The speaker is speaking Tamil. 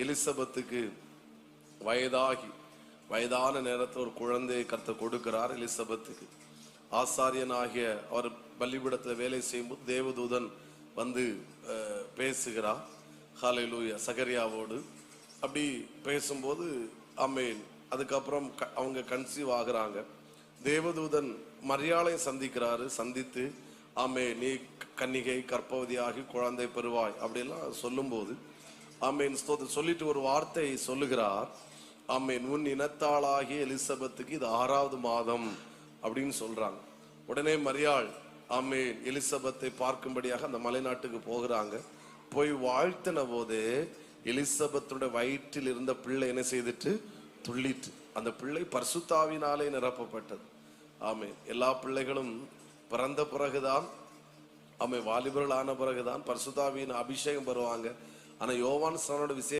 எலிசபெத்துக்கு வயதான நேரத்தில் ஒரு குழந்தையை கர்த்தர் கொடுக்கிறார். எலிசபெத்துக்கு ஆசாரியனாகிய அவர் பலிபீடத்தில் வேலை செய்யும்போது தேவதூதன் வந்து பேசுகிறார். ஹல்லேலூயா. சகரியாவோடு அப்படி பேசும்போது ஆமென். அதுக்கப்புறம் அவங்க கன்சீவ் ஆகுறாங்க. தேவதூதன் மரியாளை சந்திக்கிறாரு. சந்தித்து ஆமென், நீ கன்னிகை கர்ப்பவதியாகி குழந்தை பெறுவாய் அப்படிலாம் சொல்லும்போது ஆமென் ஸ்தோத்திரம் சொல்லிட்டு ஒரு வார்த்தை சொல்லுகிறார். ஆமென், உன் இனத்தாளாகிய எலிசபெத்துக்கு இது 6வது மாதம் அப்படின்னு சொல்றாங்க. உடனே மரியாள் ஆமென் எலிசபெத்தை பார்க்கும்படியாக அந்த மலைநாட்டுக்கு போகிறாங்க. போய் வாழ்த்தின போது எலிசபெத்துடைய வயிற்றில் இருந்த பிள்ளை என்ன செய்துட்டு துள்ளிட்டு, அந்த பிள்ளை பரிசுத்தாவினாலே நிரப்பப்பட்டது. ஆமென். எல்லா பிள்ளைகளும் பிறந்த பிறகுதான் ஆமென் வாலிபர்கள் ஆன பிறகுதான் பரிசுத்தாவியின் அபிஷேகம் பெறுவாங்க. ஆனா யோவான் ஸ்நானனோட விசேஷ